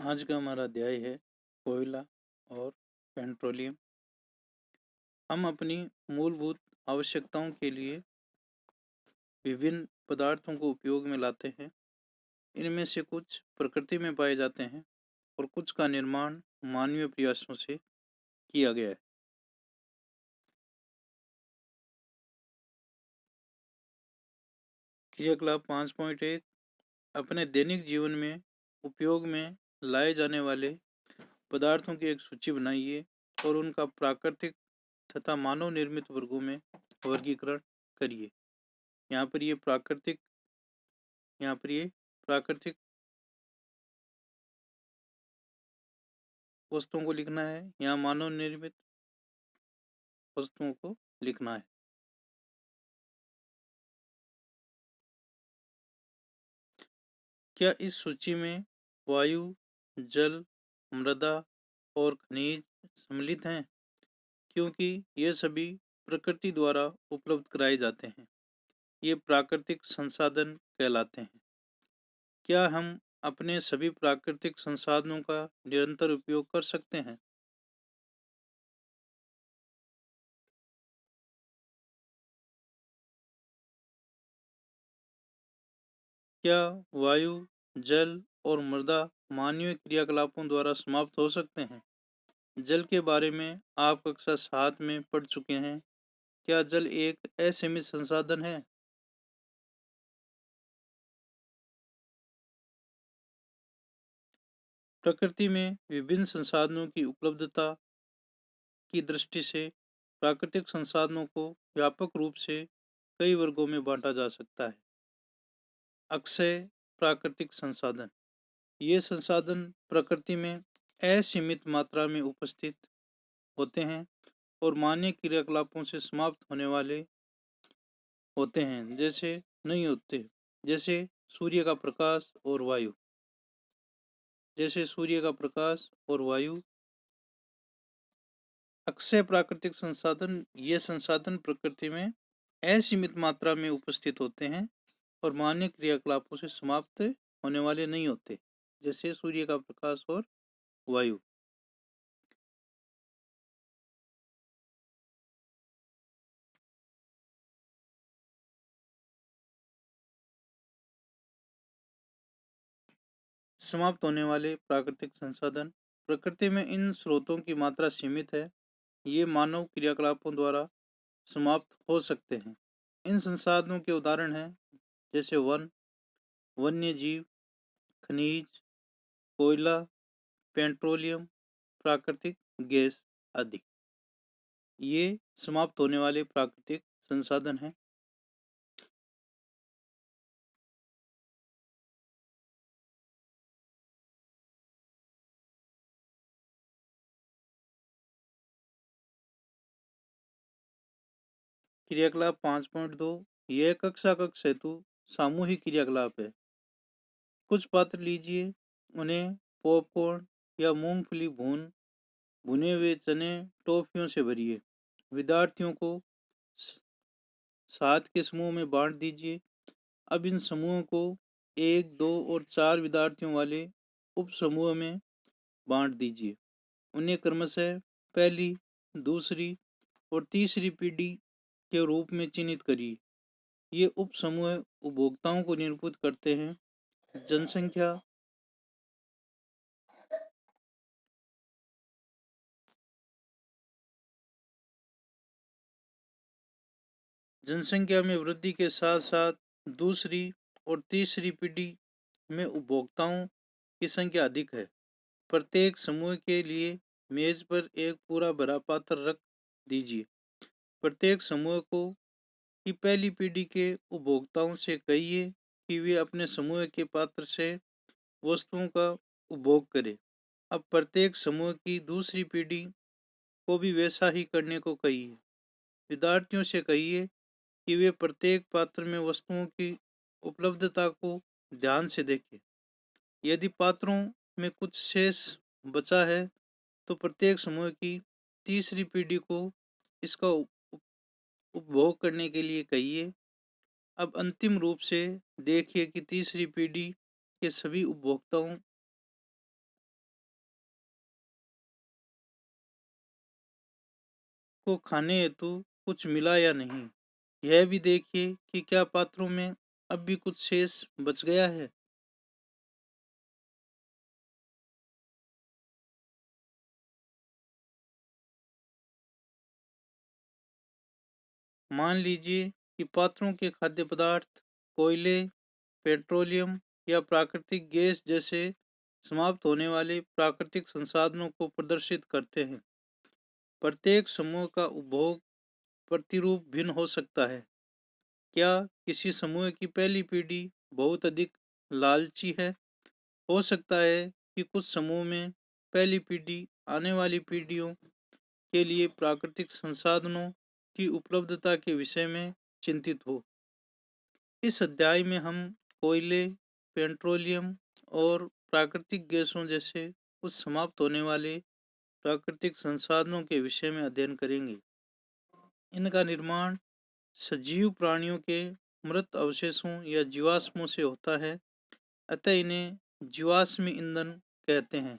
आज का हमारा अध्याय है कोयला और पेट्रोलियम। हम अपनी मूलभूत आवश्यकताओं के लिए विभिन्न पदार्थों को उपयोग में लाते हैं। इनमें से कुछ प्रकृति में पाए जाते हैं और कुछ का निर्माण मानवीय प्रयासों से किया गया है। क्रियाकलाप 5.1 अपने दैनिक जीवन में उपयोग में लाए जाने वाले पदार्थों की एक सूची बनाइए और उनका प्राकृतिक तथा मानव निर्मित वर्गों में वर्गीकरण करिए। यहाँ पर ये प्राकृतिक वस्तुओं को लिखना है, यहाँ मानव निर्मित वस्तुओं को लिखना है। क्या इस सूची में वायु, जल, मृदा और खनिज सम्मिलित हैं? क्योंकि ये सभी प्रकृति द्वारा उपलब्ध कराए जाते हैं। ये प्राकृतिक संसाधन कहलाते हैं। क्या हम अपने सभी प्राकृतिक संसाधनों का निरंतर उपयोग कर सकते हैं? क्या वायु, जल और मृदा मानवीय क्रियाकलापों द्वारा समाप्त हो सकते हैं? जल के बारे में आप कक्षा 7 में पढ़ चुके हैं। क्या जल एक असीमित संसाधन है? प्रकृति में विभिन्न संसाधनों की उपलब्धता की दृष्टि से प्राकृतिक संसाधनों को व्यापक रूप से कई वर्गों में बांटा जा सकता है। अक्षय प्राकृतिक संसाधन, ये संसाधन प्रकृति में असीमित मात्रा में उपस्थित होते हैं और मानवीय क्रियाकलापों से समाप्त होने वाले होते हैं जैसे सूर्य का प्रकाश और वायु। अक्षय प्राकृतिक संसाधन, ये संसाधन प्रकृति में असीमित मात्रा में उपस्थित होते हैं और मानवीय क्रियाकलापों से समाप्त होने वाले नहीं होते, जैसे सूर्य का प्रकाश और वायु। समाप्त होने वाले प्राकृतिक संसाधन, प्रकृति में इन स्रोतों की मात्रा सीमित है। ये मानव क्रियाकलापों द्वारा समाप्त हो सकते हैं। इन संसाधनों के उदाहरण हैं जैसे वन, वन्य जीव, खनिज, कोयला, पेट्रोलियम, प्राकृतिक गैस आदि। ये समाप्त होने वाले प्राकृतिक संसाधन हैं। क्रियाकलाप 5.2 यह कक्षा हेतु सामूहिक क्रियाकलाप है। कुछ पात्र लीजिए, उन्हें पॉपकॉर्न या मूंगफली भुने हुए चने टॉफियों से भरिए। विद्यार्थियों को 7 के समूह में बांट दीजिए। अब इन समूहों को 1, 2 और 4 विद्यार्थियों वाले उप समूह में बांट दीजिए। उन्हें क्रमशः पहली, दूसरी और तीसरी पीढ़ी के रूप में चिन्हित करिए। ये उप समूह उपभोक्ताओं को निरूपित करते हैं। जनसंख्या जनसंख्या में वृद्धि के साथ साथ दूसरी और तीसरी पीढ़ी में उपभोक्ताओं की संख्या अधिक है। प्रत्येक समूह के लिए मेज पर एक पूरा भरा पात्र रख दीजिए। प्रत्येक समूह को की पहली पीढ़ी के उपभोक्ताओं से कहिए कि वे अपने समूह के पात्र से वस्तुओं का उपभोग करें। अब प्रत्येक समूह की दूसरी पीढ़ी को भी वैसा ही करने को कहिए। विद्यार्थियों से कहिए कि वे प्रत्येक पात्र में वस्तुओं की उपलब्धता को ध्यान से देखें। यदि पात्रों में कुछ शेष बचा है तो प्रत्येक समूह की तीसरी पीढ़ी को इसका उपभोग करने के लिए कहिए। अब अंतिम रूप से देखिए कि तीसरी पीढ़ी के सभी उपभोक्ताओं को खाने हेतु कुछ मिला या नहीं। यह भी देखिए कि क्या पात्रों में अब भी कुछ शेष बच गया है। मान लीजिए कि पात्रों के खाद्य पदार्थ कोयले, पेट्रोलियम या प्राकृतिक गैस जैसे समाप्त होने वाले प्राकृतिक संसाधनों को प्रदर्शित करते हैं। प्रत्येक समूह का उपभोग प्रतिरूप भिन्न हो सकता है। क्या किसी समूह की पहली पीढ़ी बहुत अधिक लालची है? हो सकता है कि कुछ समूह में पहली पीढ़ी आने वाली पीढ़ियों के लिए प्राकृतिक संसाधनों की उपलब्धता के विषय में चिंतित हो। इस अध्याय में हम कोयले, पेट्रोलियम और प्राकृतिक गैसों जैसे कुछ समाप्त होने वाले प्राकृतिक संसाधनों के विषय में अध्ययन करेंगे। इनका निर्माण सजीव प्राणियों के मृत अवशेषों या जीवाश्मों से होता है, अतः इन्हें जीवाश्म ईंधन कहते हैं।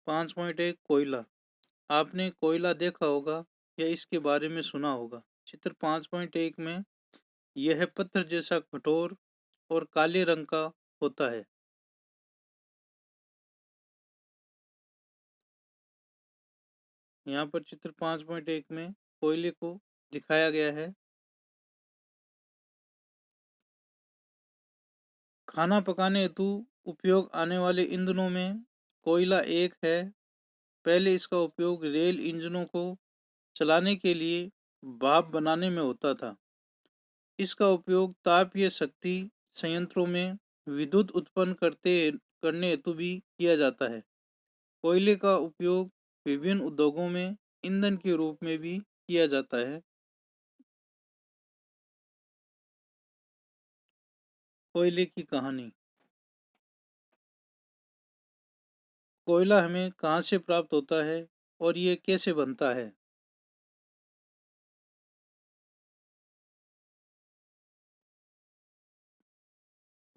5.1 कोयला। आपने कोयला देखा होगा या इसके बारे में सुना होगा। चित्र 5.1 में यह पत्थर जैसा कठोर और काले रंग का होता है। यहाँ पर चित्र 5.1 में कोयले को दिखाया गया है। खाना पकाने हेतु उपयोग आने वाले ईंधनों में कोयला एक है। पहले इसका उपयोग रेल इंजनों को चलाने के लिए भाप बनाने में होता था। इसका उपयोग तापीय शक्ति संयंत्रों में विद्युत उत्पन्न करने हेतु भी किया जाता है। कोयले का उपयोग विभिन्न उद्योगों में ईंधन के रूप में भी किया जाता है। कोयले की कहानी। कोयला हमें कहाँ से प्राप्त होता है और ये कैसे बनता है?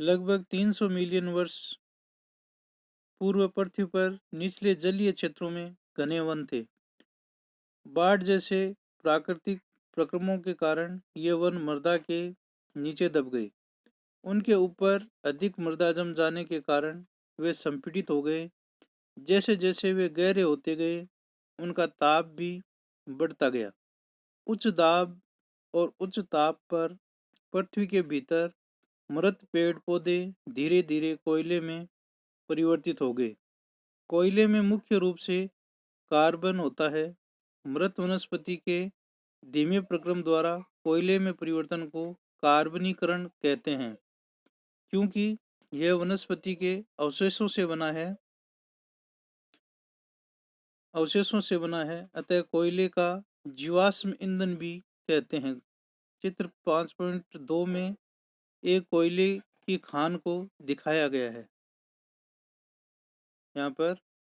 लगभग 300 मिलियन वर्ष पूर्व पृथ्वी पर निचले जलीय क्षेत्रों में घने वन थे। बाढ़ जैसे प्राकृतिक प्रक्रमों के कारण ये वन मृदा के नीचे दब गए। उनके ऊपर अधिक मृदा जम जाने के कारण वे संपीड़ित हो गए। जैसे जैसे वे गहरे होते गए, उनका ताप भी बढ़ता गया। उच्च दाब और उच्च ताप पर पृथ्वी के भीतर मृत पेड़ पौधे धीरे धीरे कोयले में परिवर्तित हो गए। कोयले में मुख्य रूप से कार्बन होता है। मृत वनस्पति के धीमे प्रक्रम द्वारा कोयले में परिवर्तन को कार्बनीकरण कहते हैं। क्योंकि यह वनस्पति के अवशेषों से बना है, अतः कोयले का जीवाश्म ईंधन भी कहते हैं। चित्र 5.2 में एक कोयले की खान को दिखाया गया है। यहाँ पर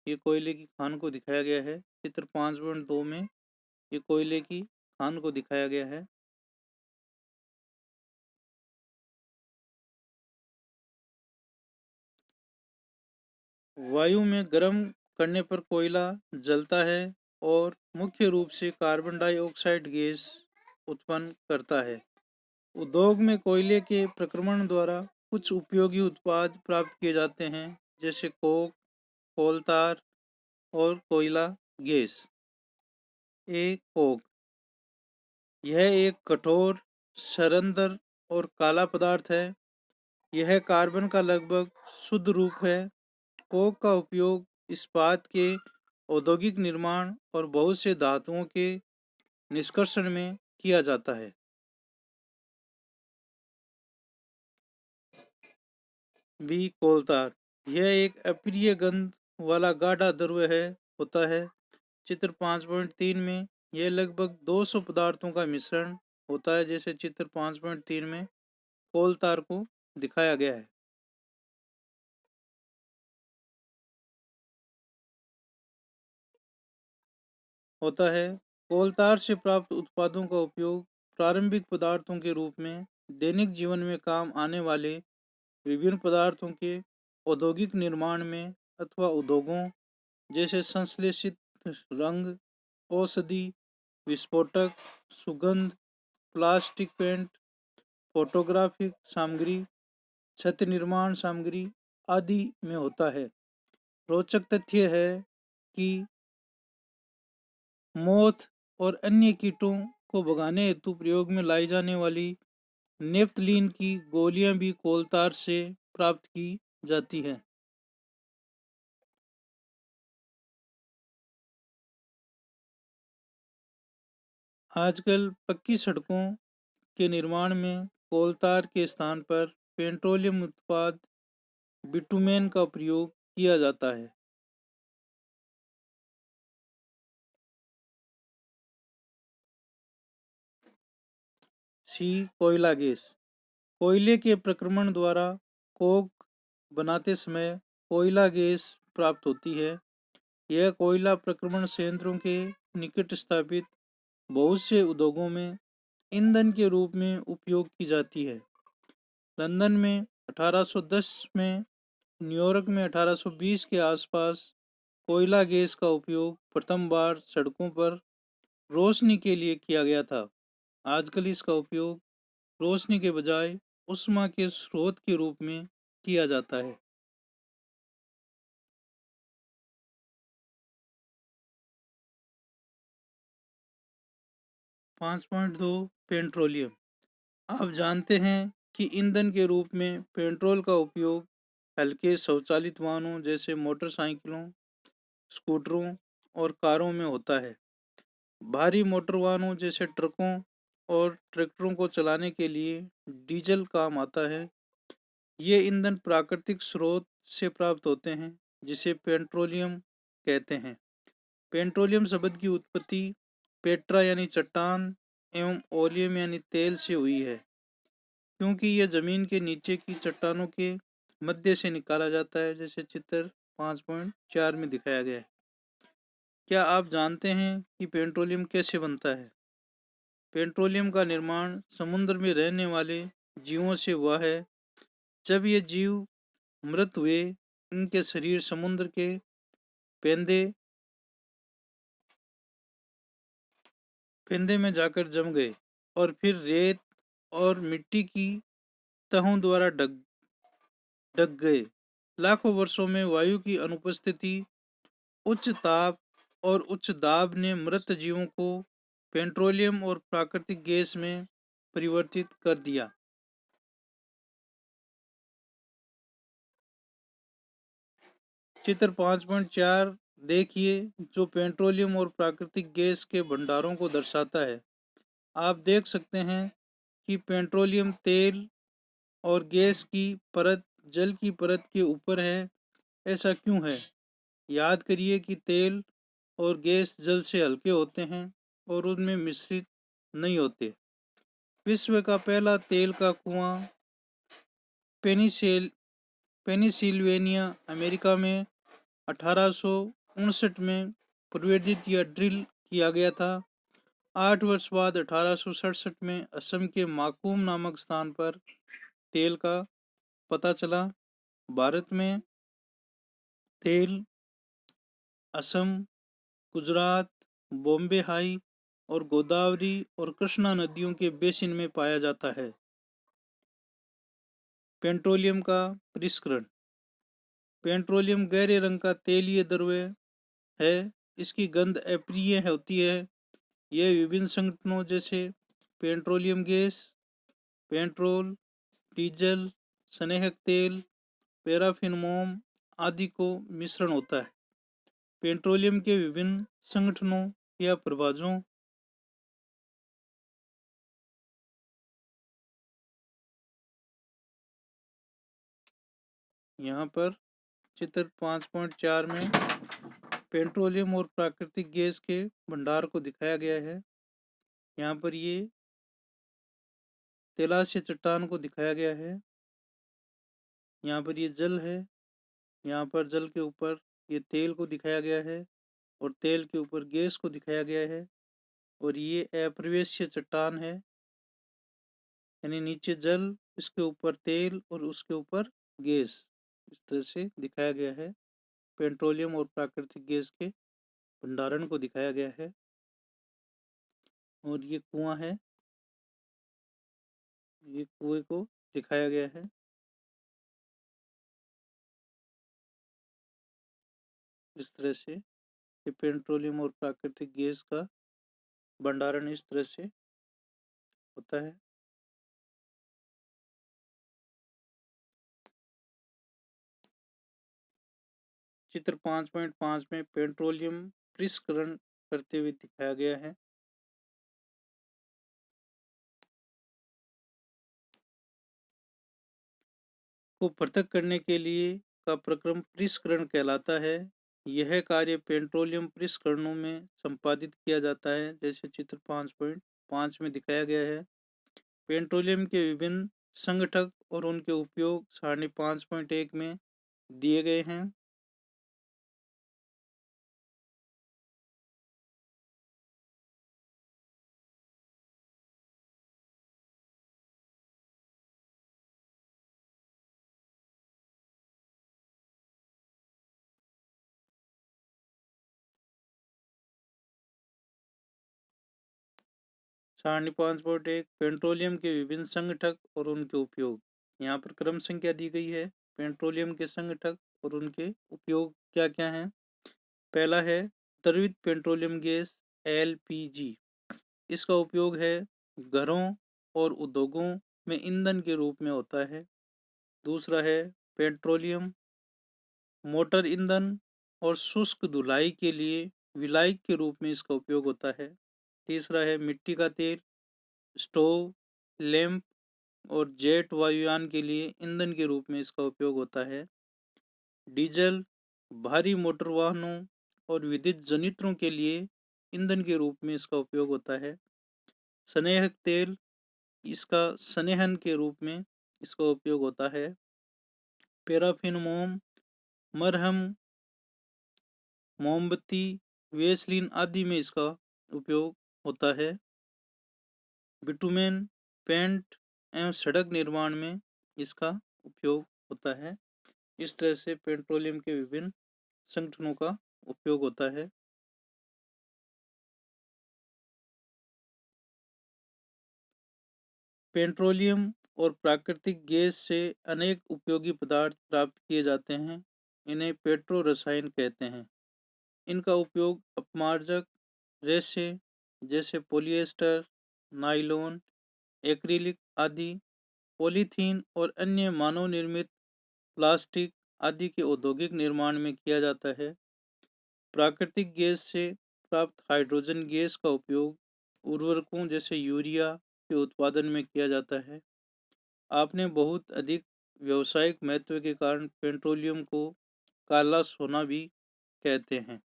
ये कोयले की खान को दिखाया गया है। चित्र 5.2 में ये कोयले की खान को दिखाया गया है। वायु में गर्म करने पर कोयला जलता है और मुख्य रूप से कार्बन डाइऑक्साइड गैस उत्पन्न करता है। उद्योग में कोयले के प्रक्रमण द्वारा कुछ उपयोगी उत्पाद प्राप्त किए जाते हैं, जैसे कोक, कोल तार और कोयला गैस। कोक। यह एक कठोर, सरंदर और काला पदार्थ है। यह कार्बन का लगभग शुद्ध रूप है। कोक का उपयोग इस्पात के औद्योगिक निर्माण और बहुत से धातुओं के निष्कर्षण में किया जाता है। कोलतार। यह एक अप्रिय गंध वाला गाढ़ा द्रव्य होता है। चित्र 5.3 में यह लगभग 200 पदार्थों का मिश्रण होता है, जैसे चित्र 5.3 में कोलतार को दिखाया गया है। कोलतार से प्राप्त उत्पादों का उपयोग प्रारंभिक पदार्थों के रूप में दैनिक जीवन में काम आने वाले विभिन्न पदार्थों के औद्योगिक निर्माण में अथवा उद्योगों जैसे संश्लेषित रंग, औषधि, विस्फोटक, सुगंध, प्लास्टिक पेंट, फोटोग्राफिक सामग्री, छत निर्माण सामग्री आदि में होता है। रोचक तथ्य है कि मोथ और अन्य कीटों को भगाने हेतु प्रयोग में लाई जाने वाली नेफ्थलीन की गोलियां भी कोलतार से प्राप्त की जाती है। आजकल पक्की सड़कों के निर्माण में कोलतार के स्थान पर पेट्रोलियम उत्पाद बिटुमेन का प्रयोग किया जाता है। सी कोयला गैस। कोयले के प्रक्रमण द्वारा कोक बनाते समय कोयला गैस प्राप्त होती है। यह कोयला प्रक्रमण संयंत्रों के निकट स्थापित बहुत से उद्योगों में ईंधन के रूप में उपयोग की जाती है। लंदन में 1810 में, न्यूयॉर्क में 1820 के आसपास कोयला गैस का उपयोग प्रथम बार सड़कों पर रोशनी के लिए किया गया था। आजकल इसका उपयोग रोशनी के बजाय ऊष्मा के स्रोत के रूप में किया जाता है। 5.2 पेट्रोलियम। आप जानते हैं कि ईंधन के रूप में पेट्रोल का उपयोग हल्के स्वचालित वाहनों जैसे मोटरसाइकिलों, स्कूटरों और कारों में होता है। भारी मोटर वाहनों जैसे ट्रकों और ट्रैक्टरों को चलाने के लिए डीजल काम आता है। ये ईंधन प्राकृतिक स्रोत से प्राप्त होते हैं जिसे पेट्रोलियम कहते हैं। पेट्रोलियम शब्द की उत्पत्ति पेट्रा यानी चट्टान एवं ओलियम यानी तेल से हुई है, क्योंकि यह जमीन के नीचे की चट्टानों के मध्य से निकाला जाता है, जैसे चित्र 5.4 में दिखाया गया है। क्या आप जानते हैं कि पेट्रोलियम कैसे बनता है? पेट्रोलियम का निर्माण समुद्र में रहने वाले जीवों से हुआ है। जब ये जीव मृत हुए, इनके शरीर समुद्र के पेंदे पेंदे में जाकर जम गए और फिर रेत और मिट्टी की तहों द्वारा ढक ढक गए। लाखों वर्षों में वायु की अनुपस्थिति, उच्च ताप और उच्च दाब ने मृत जीवों को पेट्रोलियम और प्राकृतिक गैस में परिवर्तित कर दिया। चित्र 5.4 देखिए, जो पेट्रोलियम और प्राकृतिक गैस के भंडारों को दर्शाता है। आप देख सकते हैं कि पेट्रोलियम तेल और गैस की परत जल की परत के ऊपर है। ऐसा क्यों है? याद करिए कि तेल और गैस जल से हल्के होते हैं और उनमें मिश्रित नहीं होते। विश्व का पहला तेल का कुआं पेनिसिल्वेनिया, अमेरिका में 1859 में प्रवर्धित या ड्रिल किया गया था। 8 वर्ष बाद 1867 में असम के माकूम नामक स्थान पर तेल का पता चला। भारत में तेल असम, गुजरात, बॉम्बे हाई और गोदावरी और कृष्णा नदियों के बेसिन में पाया जाता है। पेट्रोलियम का परिष्करण। पेट्रोलियम गहरे रंग का तेलीय द्रव्य है। इसकी गंध अप्रिय होती है। यह विभिन्न संगठनों जैसे पेट्रोलियम गैस, पेट्रोल, डीजल, स्नेहक तेल, पैराफिन मोम आदि को मिश्रण होता है। पेट्रोलियम के विभिन्न संगठनों या प्रभाजों। यहाँ पर चित्र 5.4 में पेट्रोलियम और प्राकृतिक गैस के भंडार को दिखाया गया है। यहाँ पर ये तैलास्य चट्टान को दिखाया गया है। यहाँ पर ये जल है। यहाँ पर जल के ऊपर ये तेल को दिखाया गया है और तेल के ऊपर गैस को दिखाया गया है। और ये अप्रवेश्य चट्टान है, यानी नीचे जल, इसके ऊपर तेल और उसके ऊपर गैस, इस तरह से दिखाया गया है। पेट्रोलियम और प्राकृतिक गैस के भंडारण को दिखाया गया है। और ये कुआं है, ये कुएं को दिखाया गया है। इस तरह से ये पेट्रोलियम और प्राकृतिक गैस का भंडारण इस तरह से होता है। चित्र 5.5 में पेट्रोलियम प्रसंस्करण करते हुए दिखाया गया है। को पृथक करने के लिए का प्रक्रम प्रसंस्करण कहलाता है। यह कार्य पेट्रोलियम प्रसंस्करणों में संपादित किया जाता है, जैसे चित्र 5.5 में दिखाया गया है। पेट्रोलियम के विभिन्न संघटक और उनके उपयोग सारणी 5.1 में दिए गए हैं। सारणी 5.1 पेट्रोलियम के विभिन्न संघटक और उनके उपयोग। यहाँ पर क्रम संख्या दी गई है। पेट्रोलियम के संघटक और उनके उपयोग क्या क्या हैं। पहला है द्रवित पेट्रोलियम गैस LPG। इसका उपयोग है घरों और उद्योगों में ईंधन के रूप में होता है। दूसरा है पेट्रोलियम मोटर ईंधन और शुष्क धुलाई के लिए विलायक के रूप में इसका उपयोग होता है। तीसरा है मिट्टी का तेल स्टोव, लैंप और जेट वायुयान के लिए ईंधन के रूप में इसका उपयोग होता है। डीजल भारी मोटर वाहनों और विद्युत जनित्रों के लिए ईंधन के रूप में इसका उपयोग होता है। स्नेहक तेल इसका स्नेहन के रूप में इसका उपयोग होता है। पैराफिन मोम, मरहम, मोमबत्ती, वेसलिन आदि में इसका उपयोग होता है। बिटुमेन पेंट एवं सड़क निर्माण में इसका उपयोग होता है। इस तरह से पेट्रोलियम के विभिन्न संगठनों का उपयोग होता है। पेट्रोलियम और प्राकृतिक गैस से अनेक उपयोगी पदार्थ प्राप्त किए जाते हैं। इन्हें पेट्रो रसायन कहते हैं। इनका उपयोग अपमार्जक रेशे जैसे पॉलिएस्टर, नायलॉन, एक्रिलिक आदि, पॉलीथीन और अन्य मानव निर्मित प्लास्टिक आदि के औद्योगिक निर्माण में किया जाता है। प्राकृतिक गैस से प्राप्त हाइड्रोजन गैस का उपयोग उर्वरकों जैसे यूरिया के उत्पादन में किया जाता है। आपने बहुत अधिक व्यावसायिक महत्व के कारण पेट्रोलियम को काला सोना भी कहते हैं।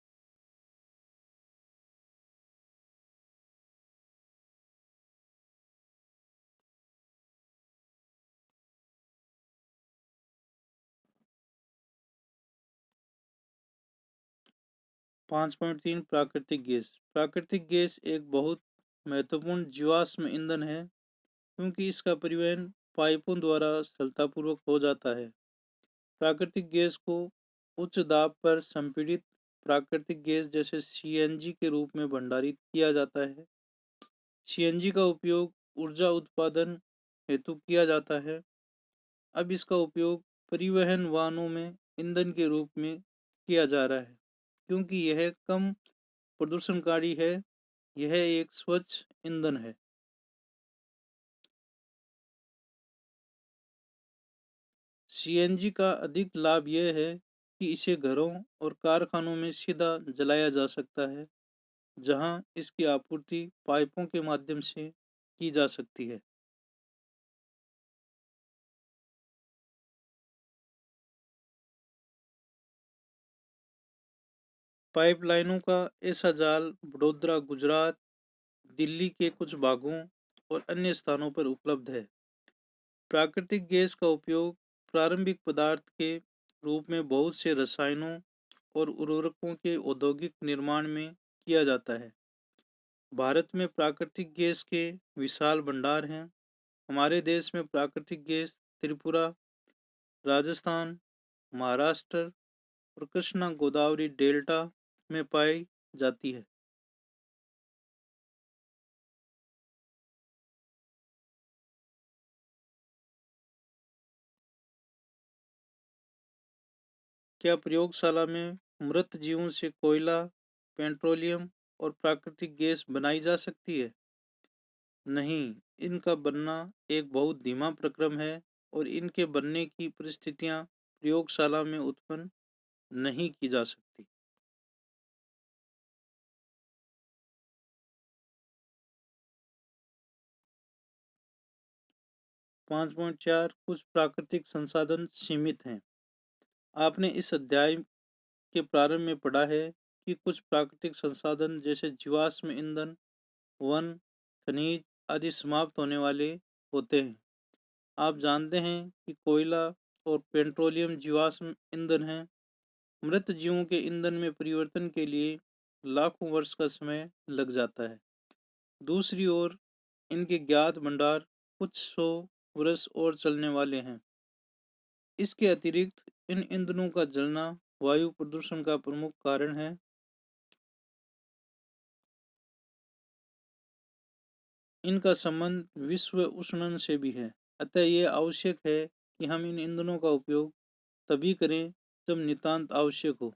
पाँच पॉइंट तीन प्राकृतिक गैस। प्राकृतिक गैस एक बहुत महत्वपूर्ण जीवाश्म ईंधन है, क्योंकि इसका परिवहन पाइपों द्वारा सरलतापूर्वक हो जाता है। प्राकृतिक गैस को उच्च दाब पर संपीड़ित प्राकृतिक गैस जैसे CNG के रूप में भंडारित किया जाता है। CNG का उपयोग ऊर्जा उत्पादन हेतु किया जाता है। अब इसका उपयोग परिवहन वाहनों में ईंधन के रूप में किया जा रहा है, क्योंकि यह कम प्रदूषणकारी है। यह एक स्वच्छ ईंधन है। CNG का अधिक लाभ यह है कि इसे घरों और कारखानों में सीधा जलाया जा सकता है, जहां इसकी आपूर्ति पाइपों के माध्यम से की जा सकती है। पाइपलाइनों का ऐसा जाल वडोदरा, गुजरात, दिल्ली के कुछ भागों और अन्य स्थानों पर उपलब्ध है। प्राकृतिक गैस का उपयोग प्रारंभिक पदार्थ के रूप में बहुत से रसायनों और उर्वरकों के औद्योगिक निर्माण में किया जाता है। भारत में प्राकृतिक गैस के विशाल भंडार हैं। हमारे देश में प्राकृतिक गैस त्रिपुरा, राजस्थान, महाराष्ट्र, और कृष्णा गोदावरी डेल्टा में पाई जाती है। क्या प्रयोगशाला में मृत जीवों से कोयला, पेट्रोलियम और प्राकृतिक गैस बनाई जा सकती है? नहीं, इनका बनना एक बहुत धीमा प्रक्रम है और इनके बनने की परिस्थितियां प्रयोगशाला में उत्पन्न नहीं की जा सकती। 5.4 कुछ प्राकृतिक संसाधन सीमित हैं। आपने इस अध्याय के प्रारंभ में पढ़ा है कि कुछ प्राकृतिक संसाधन जैसे जीवाश्म ईंधन, वन, खनिज आदि समाप्त होने वाले होते हैं। आप जानते हैं कि कोयला और पेट्रोलियम जीवाश्म ईंधन हैं। मृत जीवों के ईंधन में परिवर्तन के लिए लाखों वर्ष का समय लग जाता है। दूसरी ओर इनके ज्ञात भंडार कुछ सौ वर्ष और चलने वाले हैं। इसके अतिरिक्त इन ईंधनों का जलना वायु प्रदूषण का प्रमुख कारण है। इनका संबंध विश्व उष्णन से भी है। अतः यह आवश्यक है कि हम इन ईंधनों का उपयोग तभी करें जब नितांत आवश्यक हो।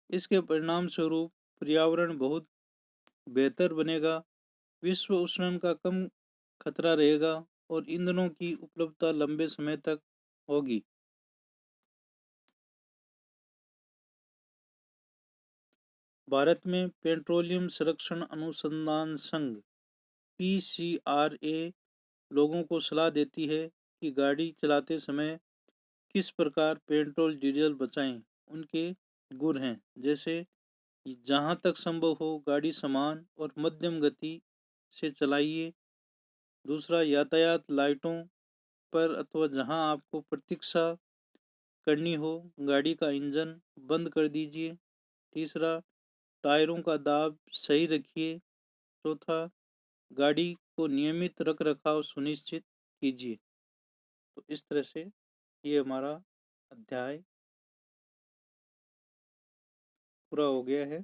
इसके परिणाम स्वरूप पर्यावरण बहुत बेहतर बनेगा, विश्व उष्णन का कम खतरा रहेगा और ईंधनों की उपलब्धता लंबे समय तक होगी। भारत में पेट्रोलियम संरक्षण अनुसंधान संघ (PCRA) लोगों को सलाह देती है कि गाड़ी चलाते समय किस प्रकार पेट्रोल डीजल बचाएं। उनके गुर हैं, जैसे जहां तक संभव हो गाड़ी समान और मध्यम गति से चलाइए। दूसरा, यातायात लाइटों पर अथवा जहां आपको प्रतीक्षा करनी हो गाड़ी का इंजन बंद कर दीजिए। तीसरा, टायरों का दाब सही रखिए। चौथा, गाड़ी को नियमित रख रखाव सुनिश्चित कीजिए। तो इस तरह से ये हमारा अध्याय पूरा हो गया है।